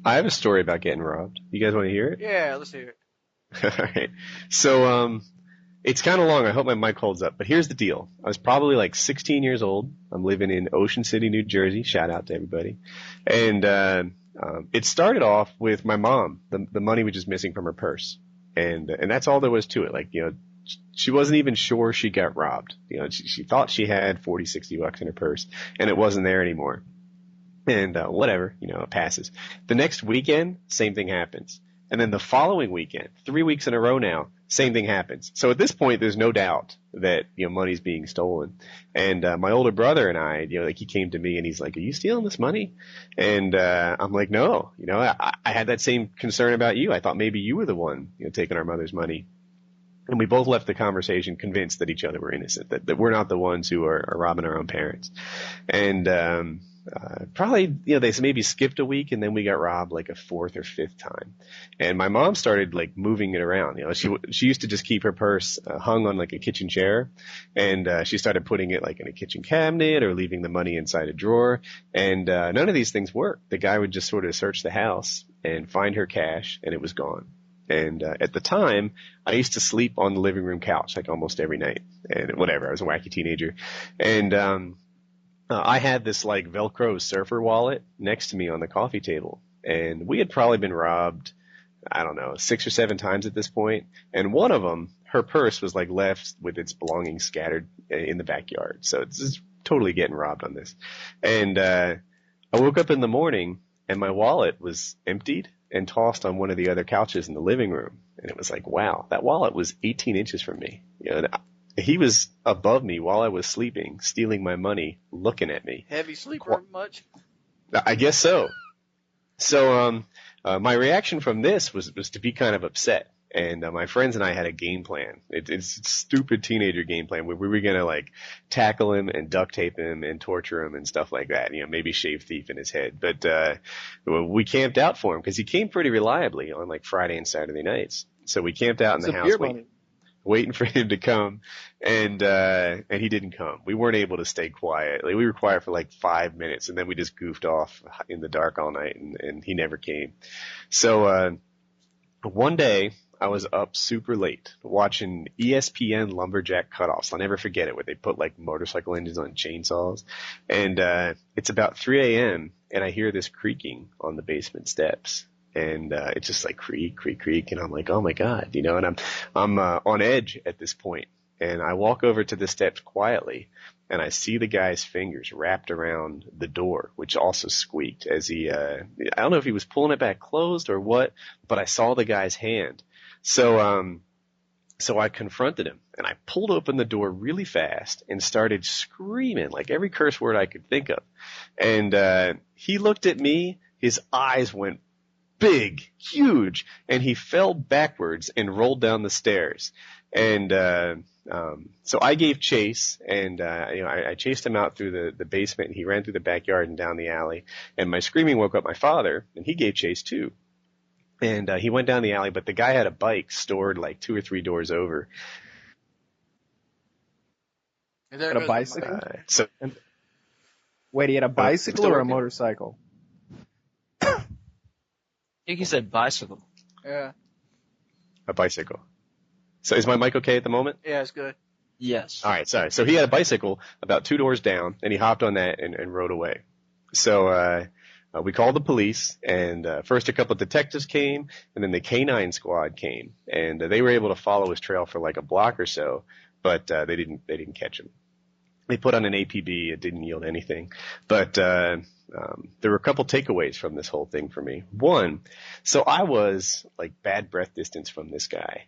I have a story about getting robbed. You guys want to hear it? Yeah, let's hear it. All right. So, it's kind of long. I hope my mic holds up. But here's the deal. I was probably like 16 years old. I'm living in Ocean City, New Jersey. Shout out to everybody. And it started off with my mom. The money was just missing from her purse, and that's all there was to it. Like, she wasn't even sure she got robbed. She thought she had 40, 60 bucks in her purse, and it wasn't there anymore. And whatever, it passes. The next weekend, same thing happens. And then the following weekend, 3 weeks in a row now, same thing happens. So at this point, there's no doubt that, money's being stolen. And my older brother and I, like he came to me and he's like, "Are you stealing this money?" And I'm like, "No, I had that same concern about you. I thought maybe you were the one, taking our mother's money." And we both left the conversation convinced that each other were innocent, that we're not the ones who are robbing our own parents. And probably, they maybe skipped a week and then we got robbed like a fourth or fifth time. And my mom started like moving it around. She used to just keep her purse hung on like a kitchen chair, and she started putting it like in a kitchen cabinet or leaving the money inside a drawer. And none of these things worked. The guy would just sort of search the house and find her cash, and it was gone. And at the time, I used to sleep on the living room couch like almost every night. And whatever, I was a wacky teenager. And I had this like Velcro surfer wallet next to me on the coffee table. And we had probably been robbed, I don't know, 6 or 7 times at this point. And one of them, her purse was like left with its belongings scattered in the backyard. So it's just totally getting robbed on this. And I woke up in the morning and my wallet was emptied and tossed on one of the other couches in the living room. And it was like, wow, that wallet was 18 inches from me. He was above me while I was sleeping, stealing my money, looking at me. Heavy sleeper much? I guess so. So, my reaction from this was to be kind of upset. And my friends and I had a game plan. It's a stupid teenager game plan. We were gonna like tackle him and duct tape him and torture him and stuff like that. Maybe shave thief in his head. But we camped out for him because he came pretty reliably on like Friday and Saturday nights. So we camped out in the house waiting for him to come, and he didn't come. We weren't able to stay quiet. Like, we were quiet for like 5 minutes, and then we just goofed off in the dark all night, and he never came. So one day I was up super late watching ESPN Lumberjack Cutoffs. I'll never forget it, where they put like motorcycle engines on chainsaws. And it's about 3 a.m. and I hear this creaking on the basement steps. And it's just like creak, creak, creak, and I'm like, oh my god, and I'm on edge at this point. And I walk over to the steps quietly, and I see the guy's fingers wrapped around the door, which also squeaked as he, I don't know if he was pulling it back closed or what, but I saw the guy's hand. So I confronted him, and I pulled open the door really fast and started screaming like every curse word I could think of. And he looked at me, his eyes went big, huge, and he fell backwards and rolled down the stairs. And so I gave chase, and I chased him out through the basement, and he ran through the backyard and down the alley. And my screaming woke up my father, and he gave chase too. And he went down the alley, but the guy had a bike stored like 2 or 3 doors over. And there Had a goes bicycle? So Wait, he had a bicycle or a motorcycle? I think he said bicycle. Yeah. a bicycle. So is my mic okay at the moment? Yeah, it's good. Yes. All right, sorry. So he had a bicycle about 2 doors down, and he hopped on that and rode away. So we called the police, and first a couple of detectives came, and then the K-9 squad came, and they were able to follow his trail for like a block or so, but they didn't catch him. They put on an APB. It didn't yield anything. But there were a couple takeaways from this whole thing for me. One, so I was like bad breath distance from this guy,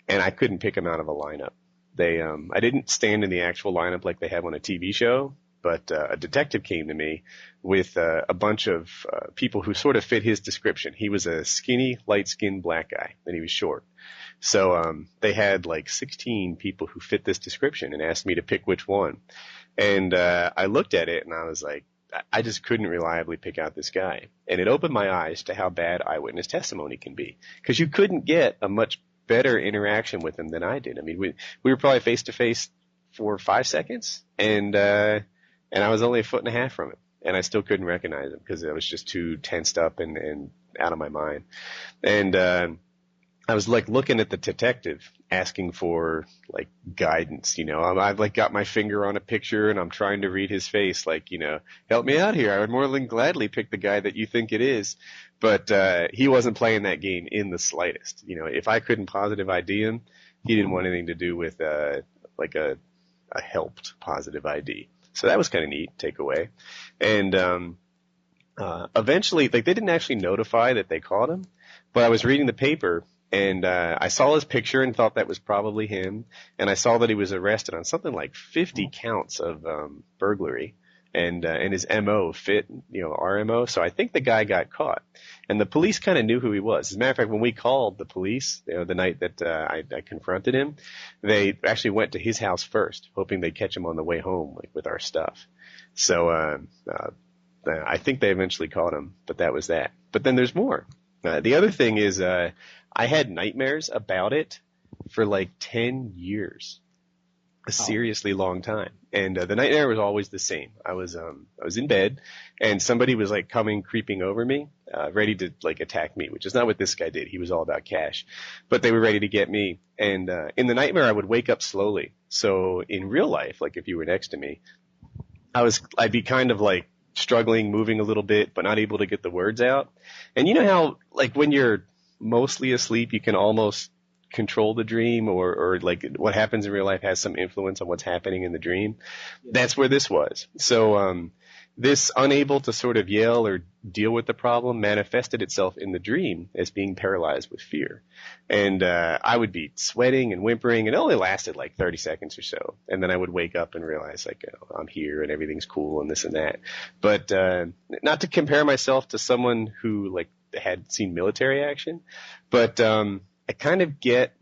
and I couldn't pick him out of a lineup. I didn't stand in the actual lineup like they have on a TV show, but a detective came to me with a bunch of people who sort of fit his description. He was a skinny, light-skinned black guy, and he was short. So they had like 16 people who fit this description and asked me to pick which one. And I looked at it, and I was like, I just couldn't reliably pick out this guy. And it opened my eyes to how bad eyewitness testimony can be, because you couldn't get a much better interaction with him than I did. I mean, we were probably face to face for 5 seconds, and I was only a foot and a half from him. and I still couldn't recognize him because I was just too tensed up and out of my mind. And I was like looking at the detective asking for like guidance, I've like got my finger on a picture and I'm trying to read his face, like, help me out here. I would more than gladly pick the guy that you think it is. But he wasn't playing that game in the slightest. If I couldn't positive ID him, he didn't want anything to do with like a helped positive ID. So that was kind of neat takeaway. And eventually, like, they didn't actually notify that they caught him, but I was reading the paper. And I saw his picture and thought that was probably him. And I saw that he was arrested on something like 50 counts of burglary. And his MO fit, our MO. So I think the guy got caught. And the police kind of knew who he was. As a matter of fact, when we called the police, the night that I confronted him, they actually went to his house first, hoping they'd catch him on the way home, like with our stuff. So I think they eventually caught him, but that was that. But then there's more. The other thing is I had nightmares about it for like 10 years, a seriously long time. And the nightmare was always the same. I was in bed and somebody was like creeping over me, ready to like attack me, which is not what this guy did. He was all about cash, but they were ready to get me. And in the nightmare, I would wake up slowly. So in real life, like if you were next to me, I'd be kind of like struggling, moving a little bit, but not able to get the words out. And you know how like when you're mostly asleep, you can almost control the dream, or like what happens in real life has some influence on what's happening in the dream. That's where this was. So this unable to sort of yell or deal with the problem manifested itself in the dream as being paralyzed with fear. And I would be sweating and whimpering, and it only lasted like 30 seconds or so. And then I would wake up and realize like, I'm here and everything's cool and this and that. But not to compare myself to someone who like had seen military action, but I kind of get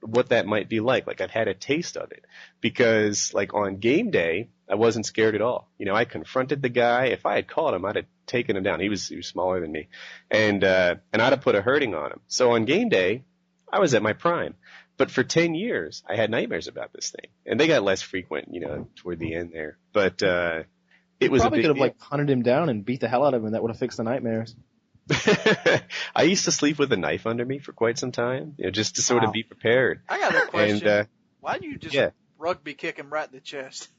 what that might be like. Like I've had a taste of it because like on game day, I wasn't scared at all. I confronted the guy. If I had caught him, I'd have taken him down. He was smaller than me, and I'd have put a hurting on him. So on game day, I was at my prime. But for 10 years, I had nightmares about this thing, and they got less frequent, toward the end there. But it was probably a big could have deal. like hunted him down and beat the hell out of him. That would have fixed the nightmares. I used to sleep with a knife under me for quite some time, just to sort of be prepared. I got a question. And, why do you just rugby kick him right in the chest?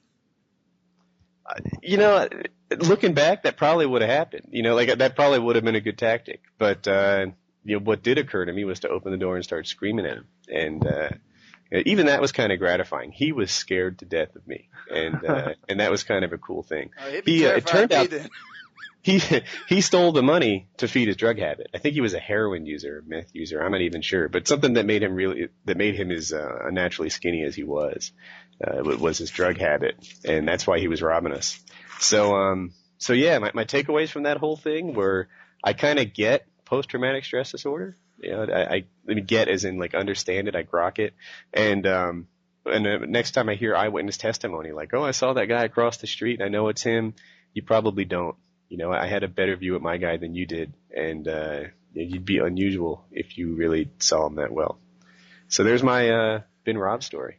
Looking back, that probably would have happened. Like that probably would have been a good tactic. But what did occur to me was to open the door and start screaming at him, and even that was kind of gratifying. He was scared to death of me, and that was kind of a cool thing. It turned out. He stole the money to feed his drug habit. I think he was a heroin user, meth user. I'm not even sure, but something that made him as unnaturally skinny as he was his drug habit, and that's why he was robbing us. So yeah, my takeaways from that whole thing were I kind of get post-traumatic stress disorder. I get as in like understand it, I grok it, and next time I hear eyewitness testimony like, oh, I saw that guy across the street, I know it's him. You probably don't. I had a better view at my guy than you did, and you'd be unusual if you really saw him that well. So there's my been robbed story.